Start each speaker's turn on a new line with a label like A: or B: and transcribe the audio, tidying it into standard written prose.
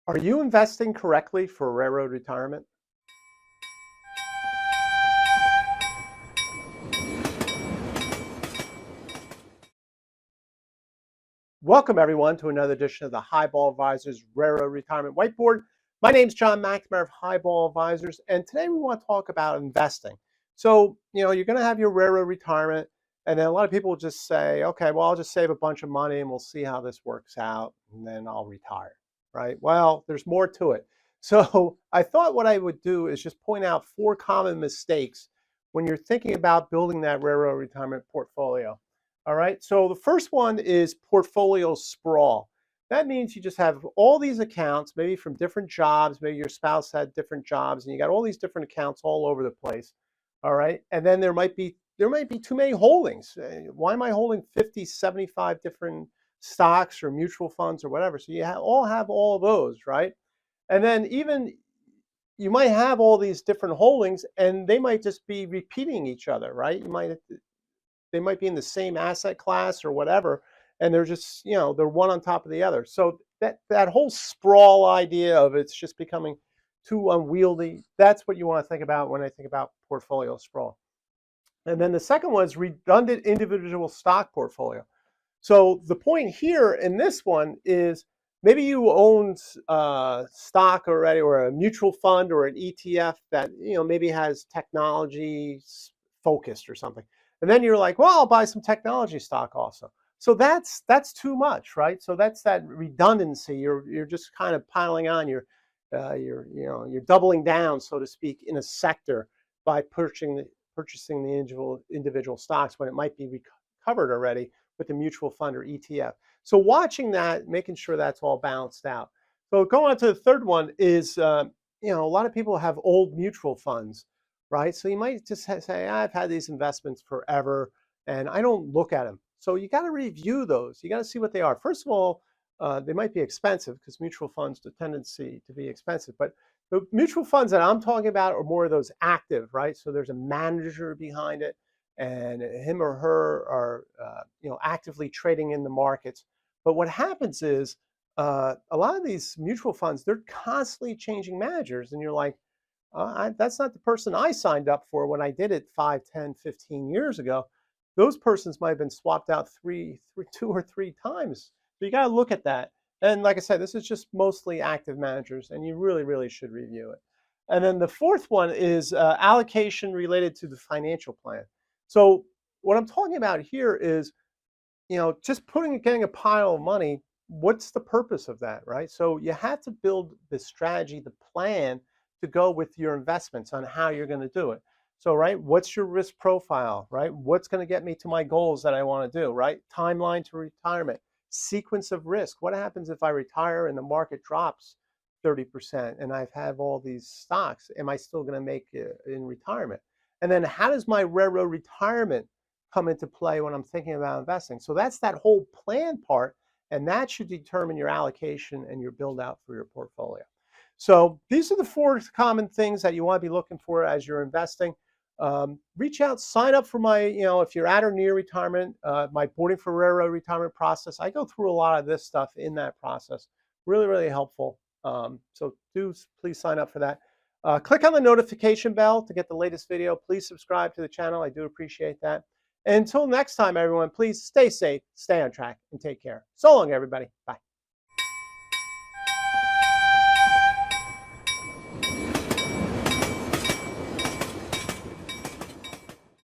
A: Are you investing correctly for railroad retirement? Welcome everyone to another edition of the Highball Advisors Railroad Retirement Whiteboard. My name is John McNamara of Highball Advisors, and today we want to talk about investing. So, you're going to have your railroad retirement, and then a lot of people will just say, okay, well, I'll just save a bunch of money and we'll see how this works out, and then I'll retire, right? Well, there's more to it. So I thought what I would do is just point out 4 common mistakes when you're thinking about building that railroad retirement portfolio. All right, so the first one is portfolio sprawl. That means you just have all these accounts, maybe from different jobs, maybe your spouse had different jobs, and you got all these different accounts all over the place. All right, and then there might be too many holdings. Why am I holding 50, 75 different stocks or mutual funds or whatever? So you all have all of those, right? And then even you might have all these different holdings, and they might just be repeating each other, right? They might be in the same asset class or whatever, and they're just, they're one on top of the other. So that whole sprawl idea of it's just becoming too unwieldy, that's what you want to think about when I think about portfolio sprawl. And then the second one is redundant individual stock portfolio. So the point here in this one is maybe you own stock already, or a mutual fund or an ETF that maybe has technology focused or something. And then you're like, well, I'll buy some technology stock also. So that's too much, right? So that's that redundancy. You're just kind of piling on. You're doubling down, so to speak, in a sector by purchasing the individual stocks when it might be recovered already with a mutual fund or ETF. So watching that, making sure that's all balanced out. So going on to the third one is, a lot of people have old mutual funds, right? So you might just say, I've had these investments forever and I don't look at them. So you got to review those. You got to see what they are. First of all, they might be expensive because mutual funds have a tendency to be expensive. But the mutual funds that I'm talking about are more of those active, right? So there's a manager behind it, and him or her are actively trading in the markets. But what happens is a lot of these mutual funds, they're constantly changing managers, and you're like, that's not the person I signed up for when I did it 5, 10, 15 years ago. Those persons might have been swapped out 2 or 3 times. So you got to look at that. And like I said, this is just mostly active managers, and you really, really should review it. And then the fourth one is allocation related to the financial plan. So what I'm talking about here is, just getting a pile of money. What's the purpose of that, right? So you have to build the strategy, the plan to go with your investments on how you're going to do it. So, right, what's your risk profile, right? What's going to get me to my goals that I want to do, right? Timeline to retirement, sequence of risk. What happens if I retire and the market drops 30% and I've had all these stocks? Am I still going to make it in retirement? And then how does my railroad retirement come into play when I'm thinking about investing? So that's that whole plan part, and that should determine your allocation and your build out for your portfolio. So these are the 4 common things that you want to be looking for as you're investing. Reach out, sign up for my, if you're at or near retirement, my Boarding for Railroad Retirement process. I go through a lot of this stuff in that process. Really, really helpful. So please sign up for that. Click on the notification bell to get the latest video. Please subscribe to the channel. I do appreciate that. And until next time, everyone, please stay safe, stay on track, and take care. So long, everybody. Bye.